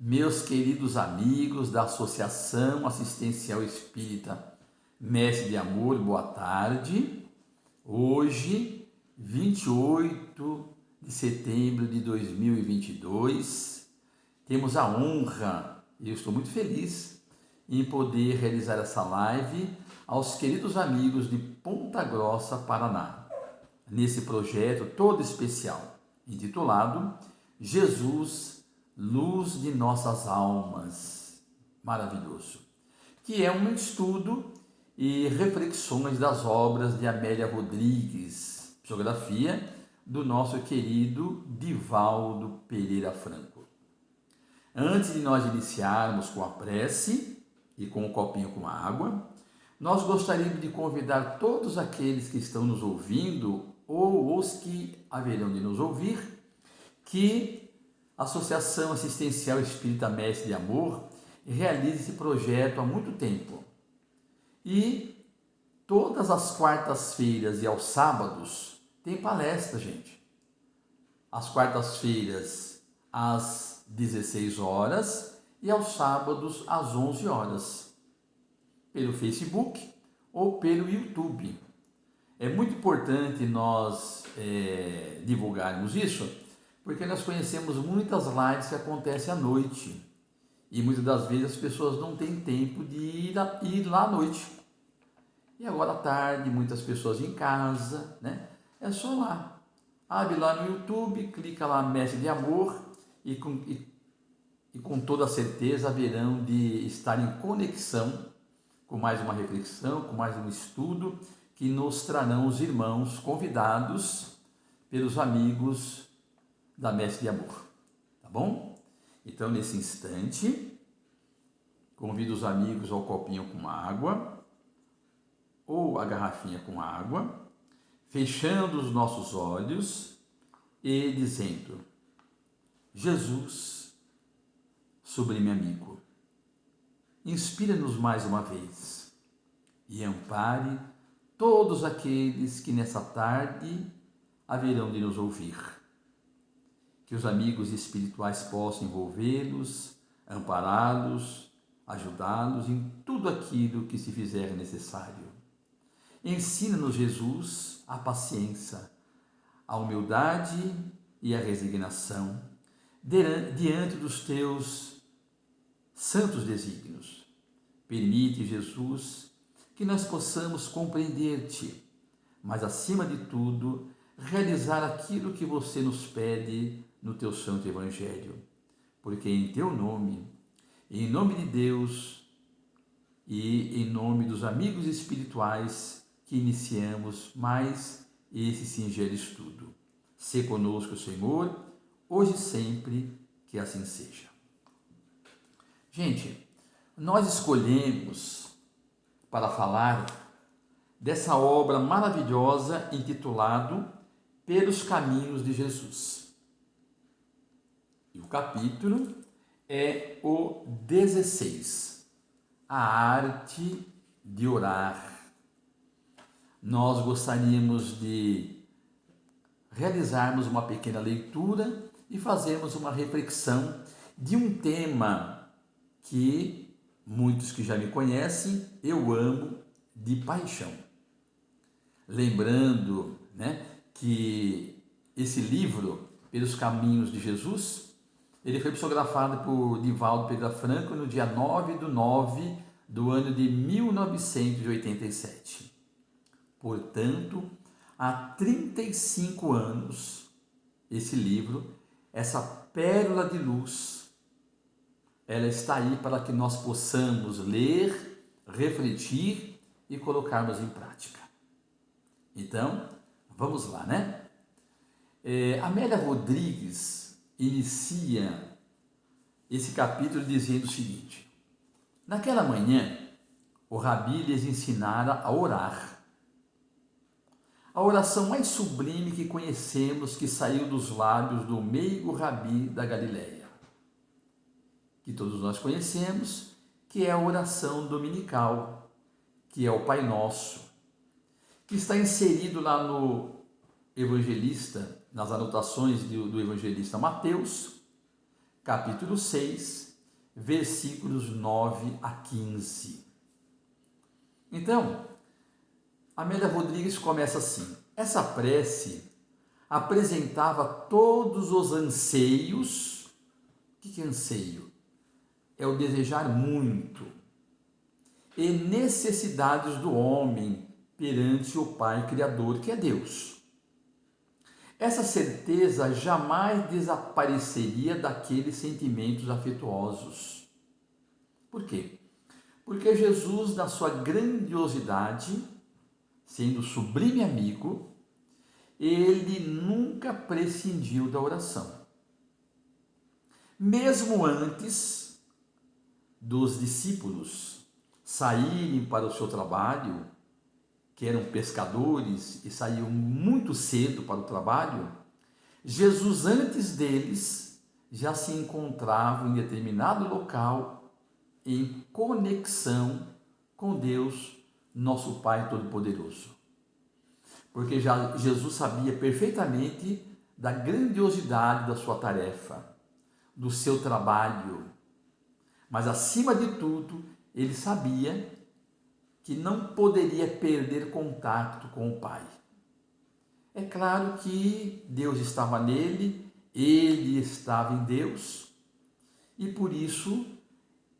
Meus queridos amigos da Associação Assistencial Espírita Mestre de Amor, boa tarde. Hoje, 28 de setembro de 2022, temos a honra, e eu estou muito feliz, em poder realizar essa live aos queridos amigos de Ponta Grossa, Paraná, nesse projeto todo especial, intitulado Jesus, Luz de Nossas Almas. Maravilhoso. Que é um estudo e reflexões das obras de Amélia Rodrigues, psicografia do nosso querido Divaldo Pereira Franco. Antes de nós iniciarmos com a prece e com o copinho com água, nós gostaríamos de convidar todos aqueles que estão nos ouvindo ou os que haverão de nos ouvir, que a Associação Assistencial Espírita Mestre de Amor realiza esse projeto há muito tempo. E todas as quartas-feiras e aos sábados tem palestra, gente. Às quartas-feiras às 16 horas e aos sábados às 11 horas. Pelo Facebook ou pelo YouTube. É muito importante nós divulgarmos isso, porque nós conhecemos muitas lives que acontecem à noite. E muitas das vezes as pessoas não têm tempo de ir lá à noite. E agora à tarde, muitas pessoas em casa, né? É só lá. Abre lá no YouTube, clica lá Mestre de Amor e com toda certeza haverão de estar em conexão com mais uma reflexão, com mais um estudo que nos trarão os irmãos convidados pelos amigos da Mestre de Amor, tá bom? Então, nesse instante, convido os amigos ao copinho com água ou a garrafinha com água, fechando os nossos olhos e dizendo: Jesus, sublime amigo, inspira-nos mais uma vez e ampare todos aqueles que nessa tarde haverão de nos ouvir. Que os amigos espirituais possam envolvê-los, ampará-los, ajudá-los em tudo aquilo que se fizer necessário. Ensina-nos, Jesus, a paciência, a humildade e a resignação diante dos teus santos desígnios. Permite, Jesus, que nós possamos compreender-te, mas, acima de tudo, realizar aquilo que você nos pede no teu santo evangelho, porque em teu nome, em nome de Deus e em nome dos amigos espirituais que iniciamos mais esse singelo estudo. Sê conosco, Senhor, hoje e sempre, que assim seja. Gente, nós escolhemos para falar dessa obra maravilhosa intitulada Pelos Caminhos de Jesus. E o capítulo é o 16, a arte de orar. Nós gostaríamos de realizarmos uma pequena leitura e fazermos uma reflexão de um tema que muitos que já me conhecem, eu amo de paixão. Lembrando, né, que esse livro, Pelos Caminhos de Jesus, ele foi psicografado por Divaldo Pereira Franco no dia 9/9 do ano de 1987. Portanto, há 35 anos, esse livro, essa pérola de luz, ela está aí para que nós possamos ler, refletir e colocarmos em prática. Então, vamos lá, né? Amélia Rodrigues inicia esse capítulo dizendo o seguinte: naquela manhã, o Rabi lhes ensinara a orar. A oração mais sublime que conhecemos, que saiu dos lábios do meigo Rabi da Galileia, que todos nós conhecemos, que é a oração dominical, que é o Pai Nosso, que está inserido lá no evangelista, nas anotações do evangelista Mateus, capítulo 6, versículos 9 a 15. Então, Amélia Rodrigues começa assim: essa prece apresentava todos os anseios. O que é anseio? É o desejar muito, e necessidades do homem perante o Pai Criador, que é Deus. Essa certeza jamais desapareceria daqueles sentimentos afetuosos. Por quê? Porque Jesus, na sua grandiosidade, sendo sublime amigo, ele nunca prescindiu da oração. Mesmo antes dos discípulos saírem para o seu trabalho, que eram pescadores e saíam muito cedo para o trabalho, Jesus, antes deles, já se encontrava em determinado local em conexão com Deus, nosso Pai Todo-Poderoso. Porque já Jesus sabia perfeitamente da grandiosidade da sua tarefa, do seu trabalho, mas acima de tudo, ele sabia que não poderia perder contato com o Pai. É claro que Deus estava nele, ele estava em Deus, e por isso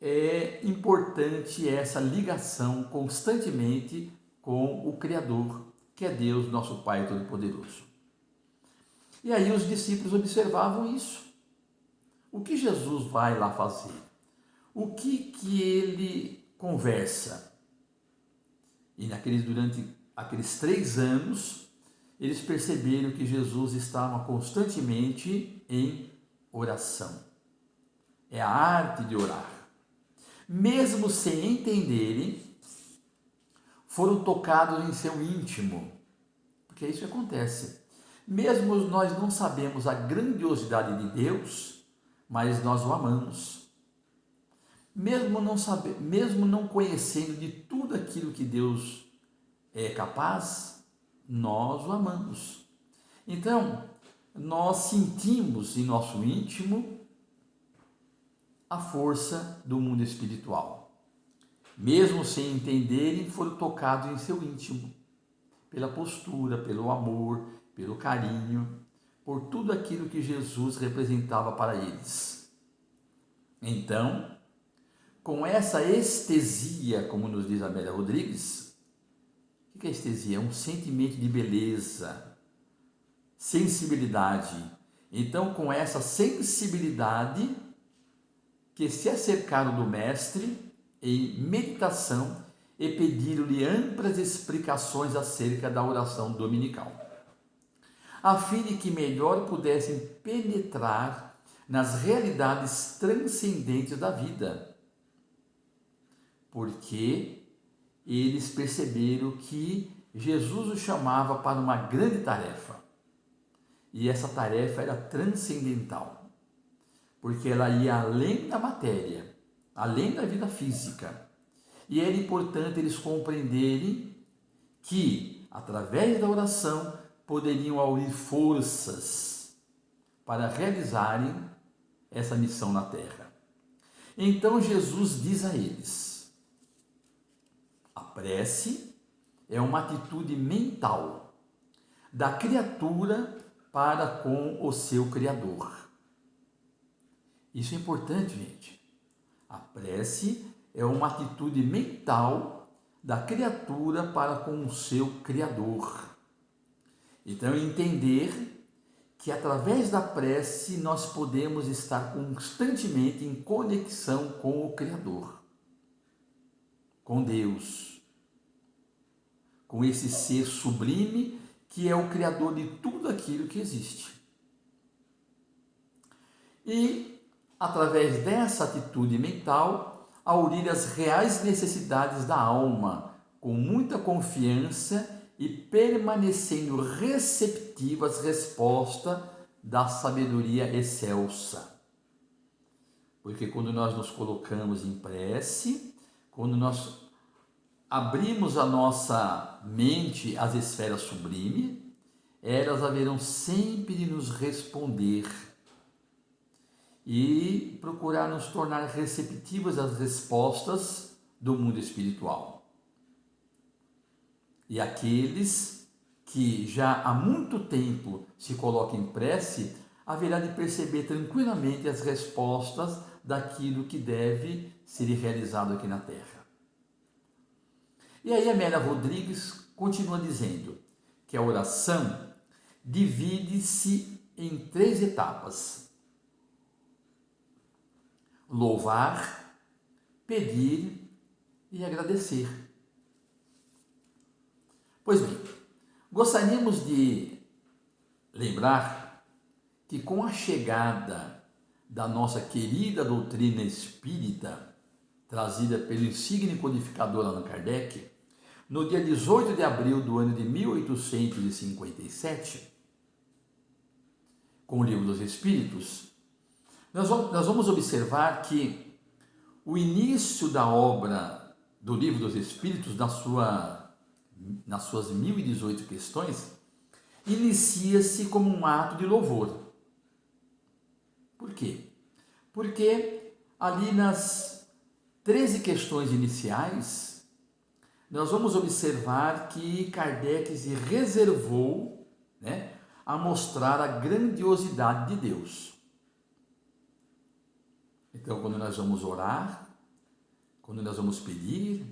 é importante essa ligação constantemente com o Criador, que é Deus, nosso Pai Todo-Poderoso. E aí os discípulos observavam isso. O que Jesus vai lá fazer? O que ele conversa? E durante aqueles 3 anos, eles perceberam que Jesus estava constantemente em oração. É a arte de orar. Mesmo sem entenderem, foram tocados em seu íntimo. Porque é isso que acontece. Mesmo nós não sabemos a grandiosidade de Deus, mas nós o amamos. Mesmo não conhecendo de tudo aquilo que Deus é capaz, nós o amamos. Então, nós sentimos em nosso íntimo a força do mundo espiritual. Mesmo sem entenderem, foram tocados em seu íntimo, pela postura, pelo amor, pelo carinho, por tudo aquilo que Jesus representava para eles. Então, com essa estesia, como nos diz Amélia Rodrigues, o que é estesia? É um sentimento de beleza, sensibilidade. Então, com essa sensibilidade, que se acercaram do Mestre em meditação e pediram-lhe amplas explicações acerca da oração dominical, a fim de que melhor pudessem penetrar nas realidades transcendentes da vida. Porque eles perceberam que Jesus os chamava para uma grande tarefa. E essa tarefa era transcendental, porque ela ia além da matéria, além da vida física. E era importante eles compreenderem que, através da oração, poderiam aurir forças para realizarem essa missão na terra. Então Jesus diz a eles: a prece é uma atitude mental da criatura para com o seu Criador. Isso é importante, gente. A prece é uma atitude mental da criatura para com o seu Criador. Então, entender que através da prece nós podemos estar constantemente em conexão com o Criador, com Deus, com esse ser sublime que é o Criador de tudo aquilo que existe. E, através dessa atitude mental, aurir as reais necessidades da alma, com muita confiança e permanecendo receptivo às respostas da sabedoria excelsa. Porque quando nós nos colocamos em prece, quando nós abrimos a nossa mente às esferas sublimes, elas haverão sempre de nos responder. e procurar nos tornar receptivos às respostas do mundo espiritual. E aqueles que já há muito tempo se colocam em prece, haverá de perceber tranquilamente as respostas daquilo que deve ser realizado aqui na Terra. E aí Amélia Rodrigues continua dizendo que a oração divide-se em 3 etapas: louvar, pedir e agradecer. Pois bem, gostaríamos de lembrar que com a chegada da nossa querida doutrina espírita, trazida pelo insigne codificador Allan Kardec, no dia 18 de abril do ano de 1857, com o Livro dos Espíritos, nós vamos observar que o início da obra do Livro dos Espíritos, nas suas 1018 questões, inicia-se como um ato de louvor. Por quê? Porque ali nas 13 questões iniciais, nós vamos observar que Kardec se reservou, a mostrar a grandiosidade de Deus. Então, quando nós vamos orar, quando nós vamos pedir,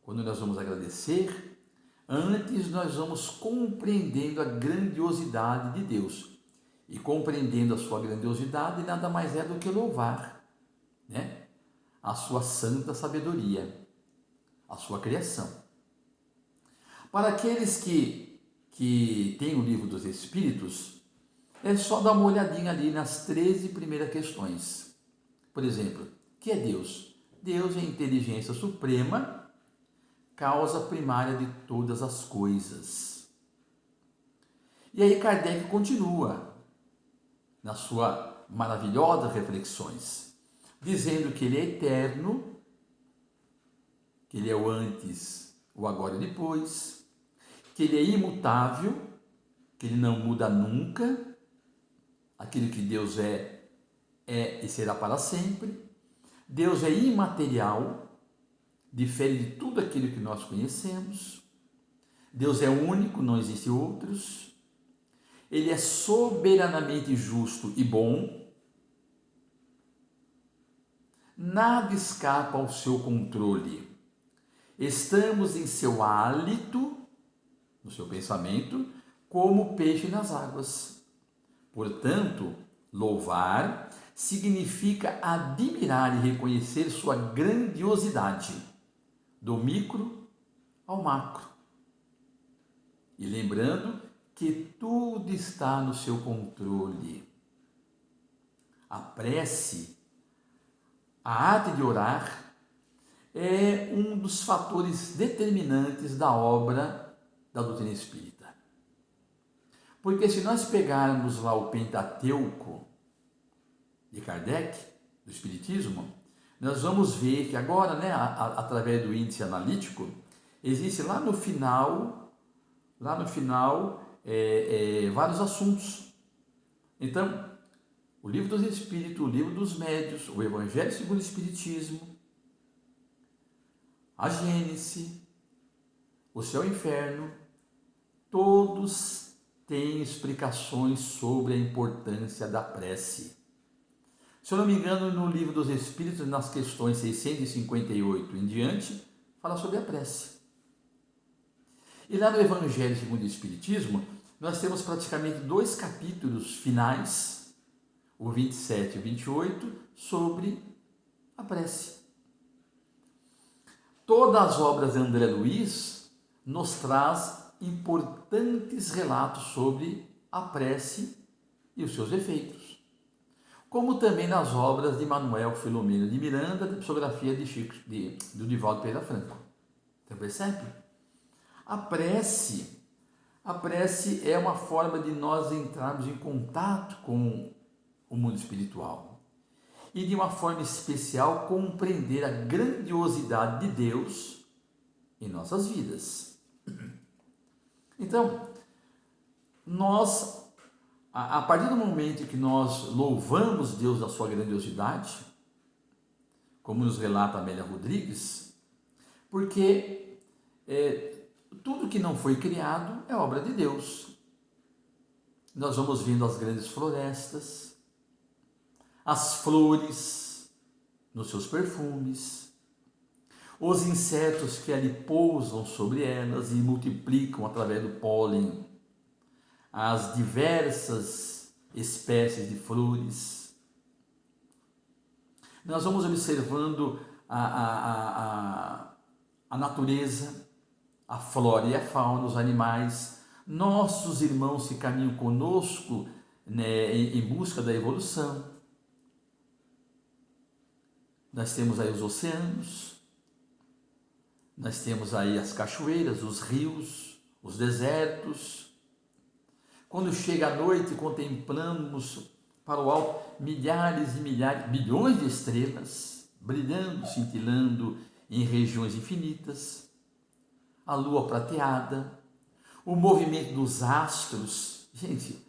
quando nós vamos agradecer, antes nós vamos compreendendo a grandiosidade de Deus. E compreendendo a sua grandiosidade, nada mais é do que louvar, a sua santa sabedoria, a sua criação. Para aqueles que têm o Livro dos Espíritos, é só dar uma olhadinha ali nas 13 primeiras questões. Por exemplo, o que é Deus? Deus é a inteligência suprema, causa primária de todas as coisas. E aí Kardec continua nas suas maravilhosas reflexões, dizendo que ele é eterno, que ele é o antes, o agora e o depois, que ele é imutável, que ele não muda nunca, aquilo que Deus é e será para sempre. Deus é imaterial, difere de tudo aquilo que nós conhecemos. Deus é único, não existem outros. Ele é soberanamente justo e bom. Nada escapa ao seu controle. Estamos em seu hálito, no seu pensamento, como peixe nas águas. Portanto, louvar significa admirar e reconhecer sua grandiosidade, do micro ao macro. E lembrando que tudo está no seu controle. A prece, a arte de orar, é um dos fatores determinantes da obra da doutrina espírita. Porque se nós pegarmos lá o Pentateuco de Kardec, do Espiritismo, nós vamos ver que agora, através do índice analítico, existe lá no final, vários assuntos. Então, o Livro dos Espíritos, o Livro dos Médiuns, o Evangelho segundo o Espiritismo, a Gênese, o Céu e o Inferno, todos têm explicações sobre a importância da prece. Se eu não me engano, no Livro dos Espíritos, nas questões 658 em diante, fala sobre a prece. E lá no Evangelho segundo o Espiritismo, nós temos praticamente 2 capítulos finais, o 27 e o 28, sobre a prece. Todas as obras de André Luiz nos traz importantes relatos sobre a prece e os seus efeitos, como também nas obras de Manuel Filomeno de Miranda, de psicografia do Divaldo Pereira Franco. Você percebe? A prece é uma forma de nós entrarmos em contato com o mundo espiritual e, de uma forma especial, compreender a grandiosidade de Deus em nossas vidas. Então, nós, a partir do momento que nós louvamos Deus da sua grandiosidade, como nos relata Amélia Rodrigues, porque tudo que não foi criado é obra de Deus. Nós vamos vendo as grandes florestas, as flores nos seus perfumes, os insetos que ali pousam sobre elas e multiplicam através do pólen, as diversas espécies de flores. Nós vamos observando a natureza, a flora e a fauna, os animais, nossos irmãos que caminham conosco, né, em busca da evolução. Nós temos aí os oceanos, nós temos aí as cachoeiras, os rios, os desertos. Quando chega a noite, contemplamos para o alto milhares e milhares, bilhões de estrelas, brilhando, cintilando em regiões infinitas, a lua prateada, o movimento dos astros. Gente,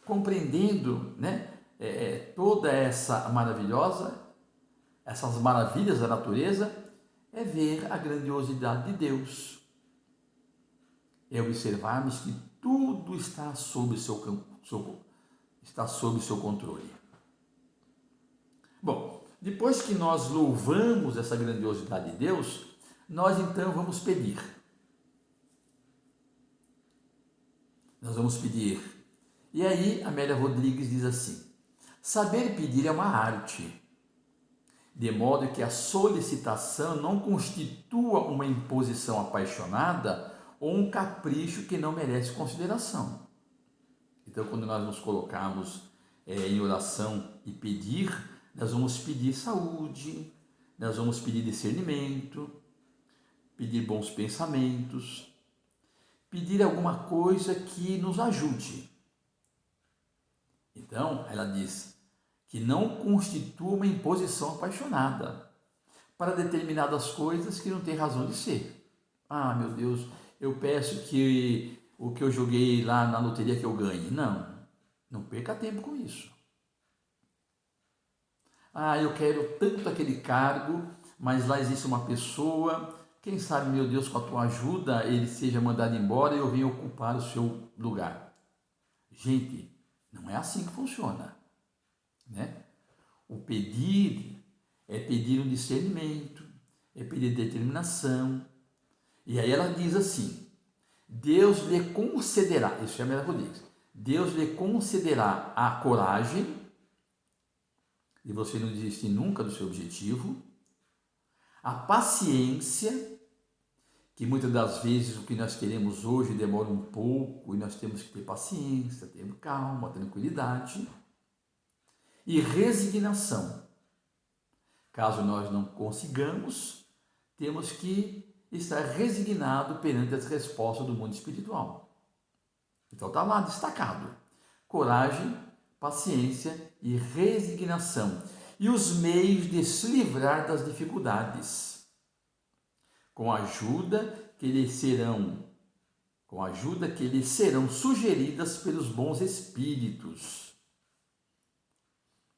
compreendendo, né, toda essa essas maravilhas da natureza, é ver a grandiosidade de Deus, é observarmos que tudo está sob seu controle. Bom, depois que nós louvamos essa grandiosidade de Deus, nós então vamos pedir. Nós vamos pedir. E aí, Amélia Rodrigues diz assim: saber pedir é uma arte, de modo que a solicitação não constitua uma imposição apaixonada ou um capricho que não merece consideração. Então, quando nós nos colocamos em oração e pedir, nós vamos pedir saúde, nós vamos pedir discernimento, pedir bons pensamentos, pedir alguma coisa que nos ajude. Então, ela diz que não constitua uma imposição apaixonada para determinadas coisas que não tem razão de ser. Ah, meu Deus, eu peço que o que eu joguei lá na loteria que eu ganhe. Não perca tempo com isso. Ah, eu quero tanto aquele cargo, mas lá existe uma pessoa, quem sabe, meu Deus, com a tua ajuda, ele seja mandado embora e eu venha ocupar o seu lugar. Gente, não é assim que funciona, né? O pedir é pedir um discernimento, é pedir determinação. E aí ela diz assim: Deus lhe concederá, isso é a Amélia Rodrigues, Deus lhe concederá a coragem, e você não desistir nunca do seu objetivo, a paciência, que muitas das vezes o que nós queremos hoje demora um pouco e nós temos que ter paciência, ter calma, tranquilidade, e resignação. Caso nós não consigamos, temos que estar resignado perante as respostas do mundo espiritual. Então está lá destacado: coragem, paciência e resignação, e os meios de se livrar das dificuldades, com a ajuda que lhes serão sugeridas pelos bons espíritos.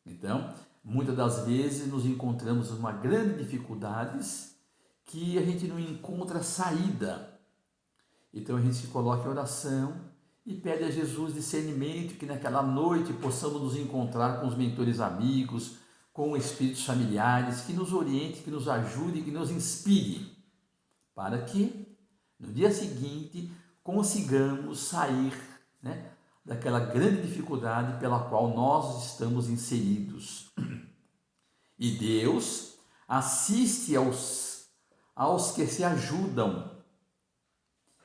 Então, muitas das vezes nos encontramos em uma grande dificuldades que a gente não encontra saída. Então a gente se coloca em oração e pede a Jesus discernimento, que naquela noite possamos nos encontrar com os mentores amigos, com espíritos familiares, que nos oriente, que nos ajude, que nos inspire, para que no dia seguinte consigamos sair, né, daquela grande dificuldade pela qual nós estamos inseridos. E Deus assiste aos que se ajudam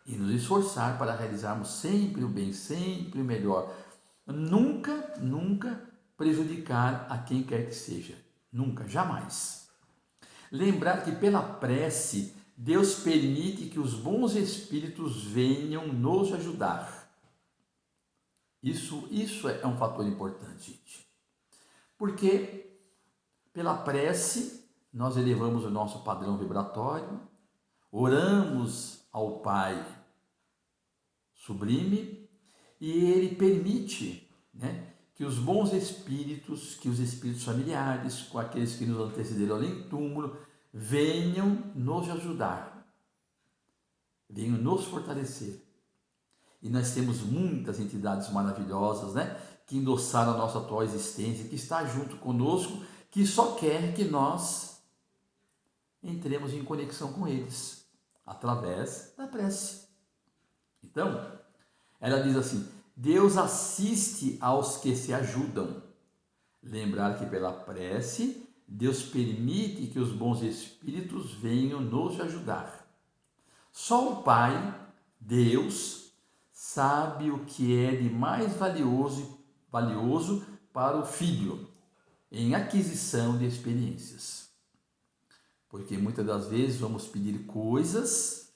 e nos esforçar para realizarmos sempre o bem, sempre o melhor. Nunca prejudicar a quem quer que seja. Nunca, jamais. Lembrar que pela prece, Deus permite que os bons espíritos venham nos ajudar. Isso é um fator importante, gente. Porque pela prece, nós elevamos o nosso padrão vibratório, oramos ao Pai Sublime e Ele permite, né, que os bons espíritos, que os espíritos familiares, com aqueles que nos antecederam além do túmulo, venham nos ajudar, venham nos fortalecer. E nós temos muitas entidades maravilhosas, né, que endossaram a nossa atual existência, que está junto conosco, que só quer que nós entremos em conexão com eles, através da prece. Então, ela diz assim: Deus assiste aos que se ajudam. Lembrar que pela prece, Deus permite que os bons espíritos venham nos ajudar. Só o Pai, Deus, sabe o que é de mais valioso para o filho em aquisição de experiências. Porque muitas das vezes vamos pedir coisas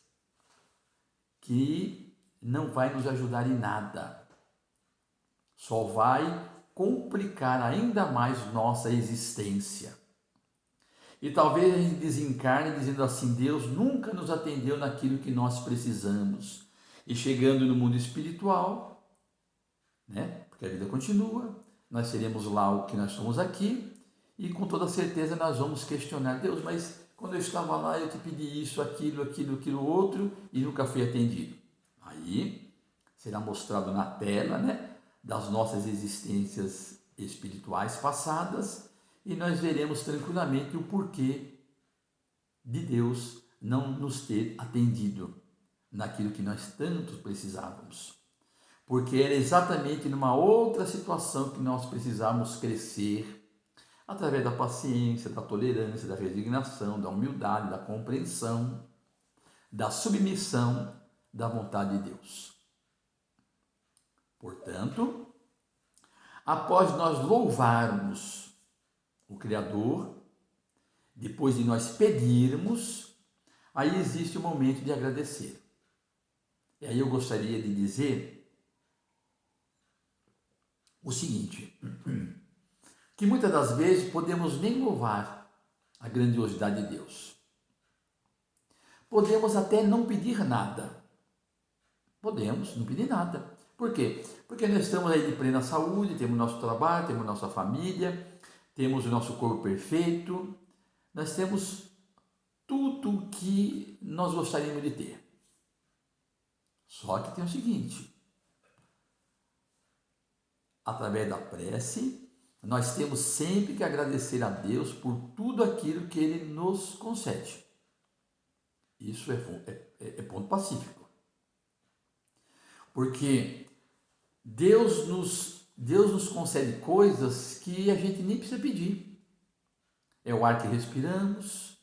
que não vai nos ajudar em nada. Só vai complicar ainda mais nossa existência. E talvez a gente desencarne dizendo assim: Deus nunca nos atendeu naquilo que nós precisamos. E chegando no mundo espiritual, né? Porque a vida continua, nós seremos lá o que nós somos aqui, e com toda certeza nós vamos questionar: Deus, mas quando eu estava lá eu te pedi isso, aquilo outro, e nunca fui atendido. Aí será mostrado na tela, né, das nossas existências espirituais passadas, e nós veremos tranquilamente o porquê de Deus não nos ter atendido naquilo que nós tanto precisávamos. Porque era exatamente numa outra situação que nós precisávamos crescer, através da paciência, da tolerância, da resignação, da humildade, da compreensão, da submissão da vontade de Deus. Portanto, após nós louvarmos o Criador, depois de nós pedirmos, aí existe o momento de agradecer. E aí eu gostaria de dizer o seguinte, que muitas das vezes podemos nem louvar a grandiosidade de Deus. Podemos até não pedir nada. Podemos não pedir nada. Por quê? Porque nós estamos aí de plena saúde, temos nosso trabalho, temos nossa família, temos o nosso corpo perfeito, nós temos tudo que nós gostaríamos de ter. Só que tem o seguinte: através da prece, nós temos sempre que agradecer a Deus por tudo aquilo que Ele nos concede. Isso é ponto pacífico. Porque Deus nos concede coisas que a gente nem precisa pedir. É o ar que respiramos,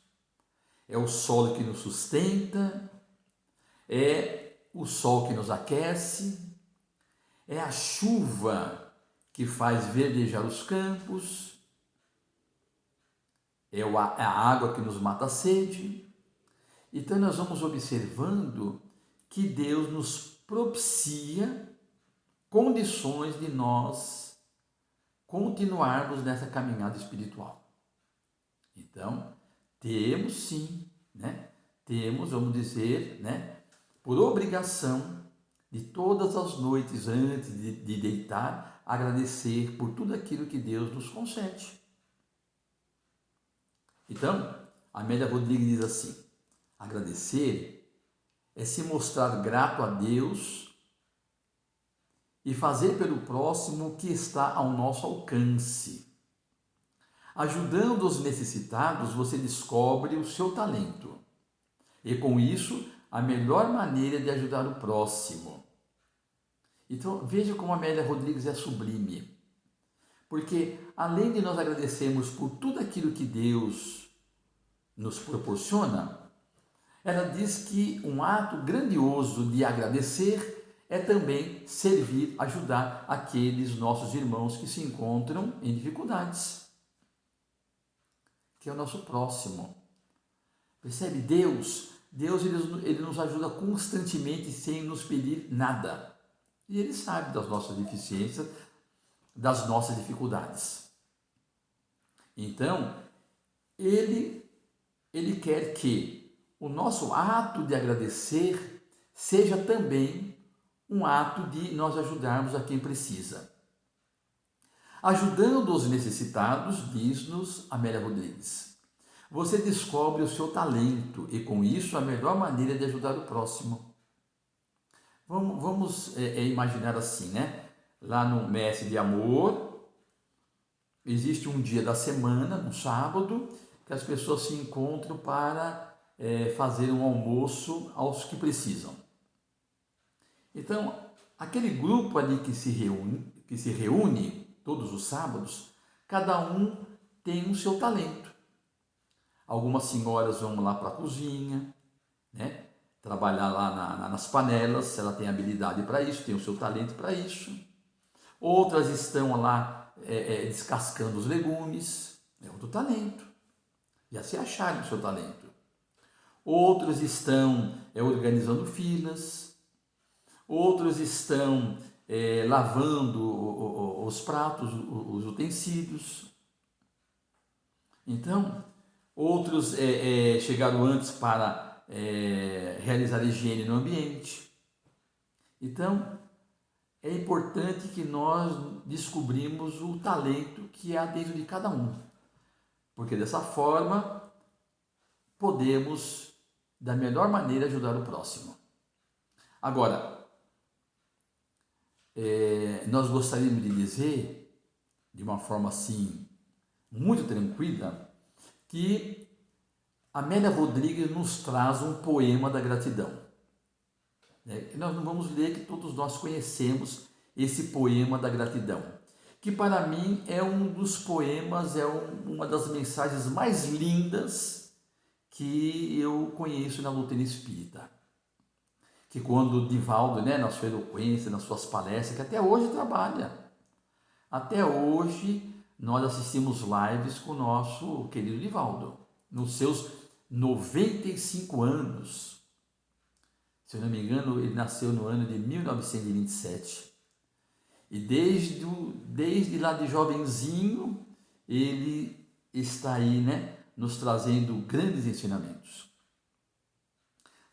é o solo que nos sustenta, é o sol que nos aquece, é a chuva que faz verdejar os campos, é a água que nos mata a sede. Então nós vamos observando que Deus nos propicia condições de nós continuarmos nessa caminhada espiritual. Então, temos sim, né? Temos, vamos dizer, né, por obrigação de todas as noites antes de deitar, agradecer por tudo aquilo que Deus nos concede. Então, Amélia Rodrigues diz assim: agradecer é se mostrar grato a Deus e fazer pelo próximo o que está ao nosso alcance. Ajudando os necessitados, você descobre o seu talento. E com isso, a melhor maneira de ajudar o próximo. Então, veja como a Amélia Rodrigues é sublime. Porque, além de nós agradecermos por tudo aquilo que Deus nos proporciona, ela diz que um ato grandioso de agradecer é também servir, ajudar aqueles nossos irmãos que se encontram em dificuldades, que é o nosso próximo. Percebe? Deus ele nos ajuda constantemente sem nos pedir nada. E Ele sabe das nossas deficiências, das nossas dificuldades. Então, Ele quer que o nosso ato de agradecer seja também um ato de nós ajudarmos a quem precisa. Ajudando os necessitados, diz-nos Amélia Rodrigues, você descobre o seu talento e com isso a melhor maneira de ajudar o próximo. Vamos imaginar assim, né? Lá no Mestre de Amor, existe um dia da semana, um sábado, que as pessoas se encontram para fazer um almoço aos que precisam. Então, aquele grupo ali que se reúne todos os sábados, cada um tem o seu talento. Algumas senhoras vão lá para a cozinha, né? Trabalhar lá nas panelas, ela tem habilidade para isso, tem o seu talento para isso. Outras estão lá descascando os legumes, é outro talento. Já se acharam o seu talento. Outros estão organizando filas, outros estão lavando os pratos, os utensílios. Então, outros chegaram antes para realizar higiene no ambiente. Então, é importante que nós descobrimos o talento que há dentro de cada um, porque dessa forma podemos, da melhor maneira, ajudar o próximo. Agora, nós gostaríamos de dizer, de uma forma assim, muito tranquila, que Amélia Rodrigues nos traz um poema da gratidão. Nós não vamos ler, que todos nós conhecemos esse poema da gratidão, que para mim é um dos poemas, uma das mensagens mais lindas que eu conheço na doutrina espírita. Que quando o Divaldo, na sua eloquência, nas suas palestras, que até hoje trabalha, até hoje nós assistimos lives com o nosso querido Divaldo, nos seus 95 anos. Se eu não me engano, ele nasceu no ano de 1927. E desde lá de jovenzinho, ele está aí, nos trazendo grandes ensinamentos.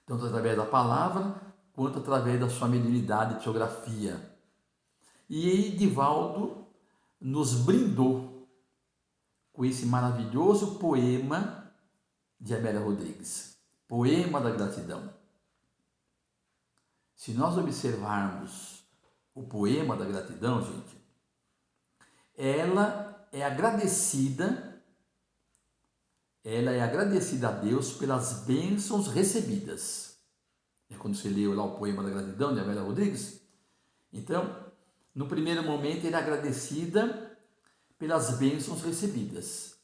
Tanto através da palavra, quanto através da sua mediunidade e psicografia. E Divaldo nos brindou com esse maravilhoso poema de Amélia Rodrigues, Poema da Gratidão. Se nós observarmos o poema da gratidão, gente, ela é agradecida a Deus pelas bênçãos recebidas. Quando você leu lá o poema da gratidão de Amélia Rodrigues, então, no primeiro momento, ela é agradecida pelas bênçãos recebidas.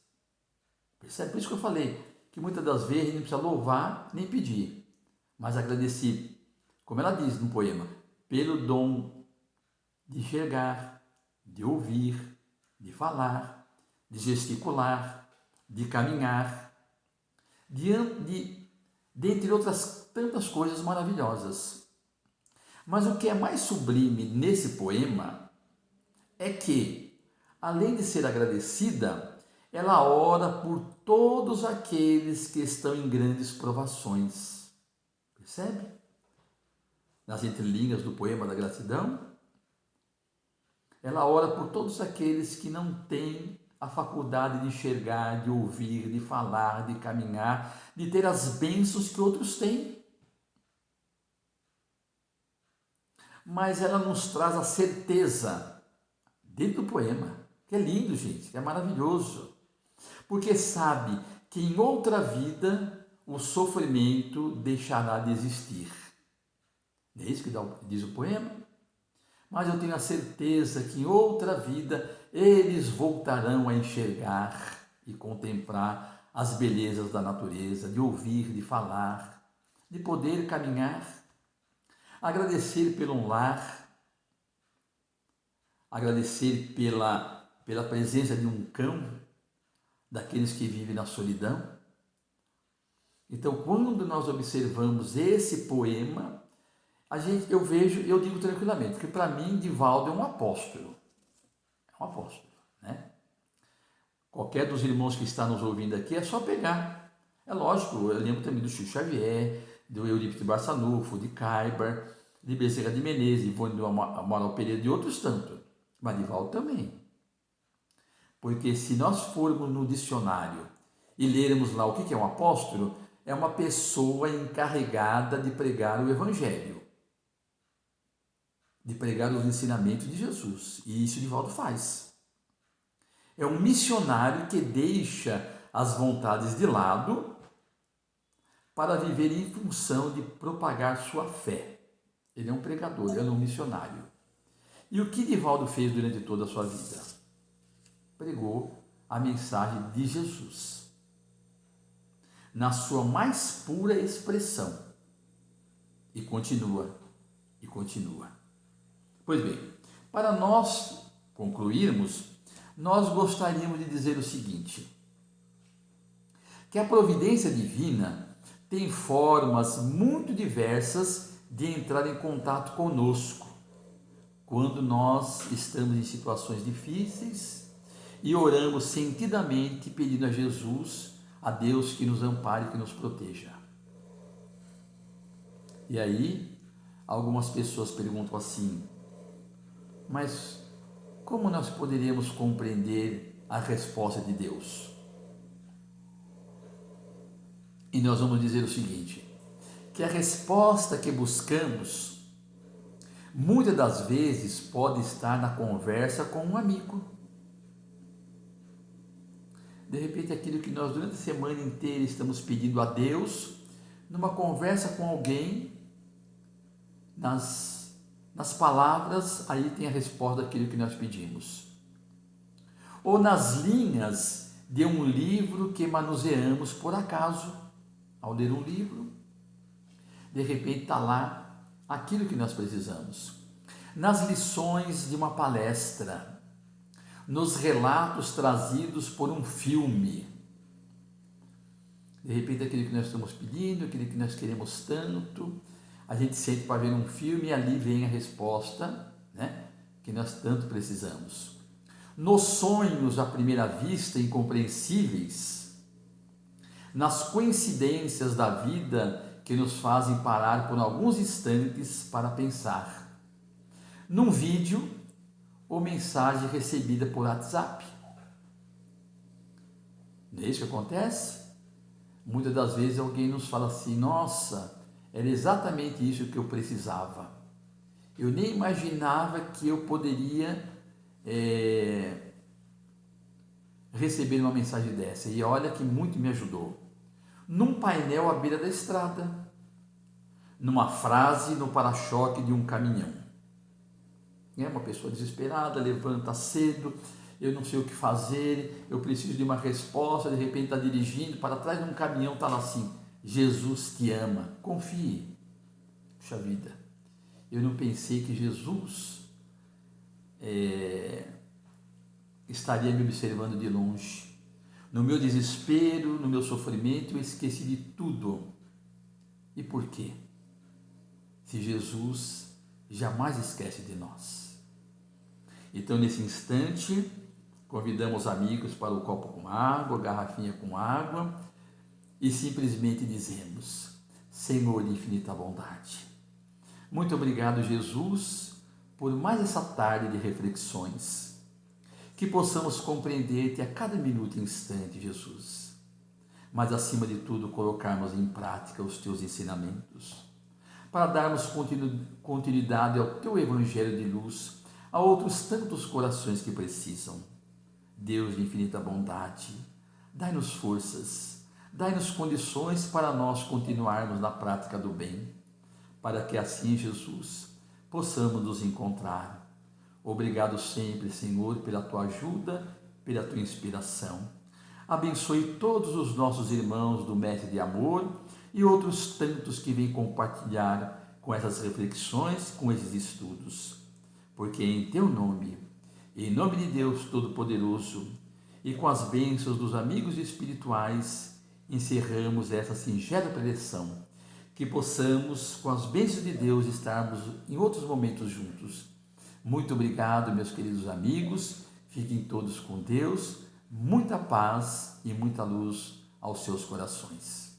Percebe? Por isso que eu falei que muitas das vezes a gente não precisa louvar nem pedir, mas agradecer, como ela diz no poema, pelo dom de enxergar, de ouvir, de falar, de gesticular, de caminhar, dentre outras tantas coisas maravilhosas. Mas o que é mais sublime nesse poema é que, além de ser agradecida, ela ora por todos aqueles que estão em grandes provações. Percebe? Nas entrelinhas do poema da gratidão, ela ora por todos aqueles que não têm a faculdade de enxergar, de ouvir, de falar, de caminhar, de ter as bênçãos que outros têm. Mas ela nos traz a certeza, dentro do poema, que é lindo, gente, que é maravilhoso, porque sabe que em outra vida o sofrimento deixará de existir. Não é isso que diz o poema? Mas eu tenho a certeza que em outra vida eles voltarão a enxergar e contemplar as belezas da natureza, de ouvir, de falar, de poder caminhar, agradecer pelo lar, agradecer pela presença de um cão, daqueles que vivem na solidão. Então, quando nós observamos esse poema, eu digo tranquilamente, que para mim Divaldo é um apóstolo. É um apóstolo, né? Qualquer dos irmãos que está nos ouvindo aqui é só pegar. É lógico, eu lembro também do Chico Xavier, do Eurípides Barçanufo, de Kaiber, de Bezerra de Menezes, Ivone do Amaral Pereira, de outros tantos, Marival também. Porque se nós formos no dicionário e lermos lá o que é um apóstolo, é uma pessoa encarregada de pregar o Evangelho, de pregar os ensinamentos de Jesus. E isso Divaldo faz. É um missionário que deixa as vontades de lado para viver em função de propagar sua fé. Ele é um pregador, ele é um missionário. E o que Divaldo fez durante toda a sua vida? Pregou a mensagem de Jesus, na sua mais pura expressão. E continua, e continua. Pois bem, para nós concluirmos, nós gostaríamos de dizer o seguinte, que a providência divina tem formas muito diversas de entrar em contato conosco, quando nós estamos em situações difíceis e oramos sentidamente pedindo a Jesus, a Deus que nos ampare e que nos proteja. E aí, algumas pessoas perguntam assim, mas como nós poderíamos compreender a resposta de Deus? E nós vamos dizer o seguinte, que a resposta que buscamos, muitas das vezes pode estar na conversa com um amigo. De repente, aquilo que nós durante a semana inteira estamos pedindo a Deus, numa conversa com alguém, nas palavras, aí tem a resposta daquilo que nós pedimos. Ou nas linhas de um livro que manuseamos por acaso, ao ler um livro, de repente está lá aquilo que nós precisamos. Nas lições de uma palestra, nos relatos trazidos por um filme, de repente aquilo que nós estamos pedindo, aquilo que nós queremos tanto, a gente sente para ver um filme e ali vem a resposta, né, que nós tanto precisamos. Nos sonhos à primeira vista incompreensíveis, nas coincidências da vida que nos fazem parar por alguns instantes para pensar, num vídeo ou mensagem recebida por WhatsApp. Não é isso que acontece? Muitas das vezes alguém nos fala assim, nossa, era exatamente isso que eu precisava. Eu nem imaginava que eu poderia receber uma mensagem dessa. E olha que muito me ajudou. Num painel à beira da estrada, numa frase no para-choque de um caminhão. É uma pessoa desesperada, levanta cedo, eu não sei o que fazer, eu preciso de uma resposta, de repente está dirigindo, para trás de um caminhão está lá assim, Jesus te ama, confie. Puxa vida, eu não pensei que Jesus estaria me observando de longe. No meu desespero, no meu sofrimento, eu esqueci de tudo. E por quê? Se Jesus jamais esquece de nós. Então, nesse instante, convidamos amigos para o copo com água, a garrafinha com água, e simplesmente dizemos, Senhor de infinita bondade, muito obrigado, Jesus, por mais essa tarde de reflexões, que possamos compreender-te a cada minuto e instante, Jesus, mas acima de tudo colocarmos em prática os teus ensinamentos, para darmos continuidade ao teu evangelho de luz, a outros tantos corações que precisam. Deus de infinita bondade, dai-nos forças, dai-nos condições para nós continuarmos na prática do bem, para que assim, Jesus, possamos nos encontrar. Obrigado sempre, Senhor, pela tua ajuda, pela tua inspiração. Abençoe todos os nossos irmãos do Mestre de Amor e outros tantos que vêm compartilhar com essas reflexões, com esses estudos. Porque em teu nome, em nome de Deus Todo-Poderoso e com as bênçãos dos amigos espirituais, encerramos essa singela preleção. Que possamos, com as bênçãos de Deus, estarmos em outros momentos juntos. Muito obrigado, meus queridos amigos. Fiquem todos com Deus. Muita paz e muita luz aos seus corações.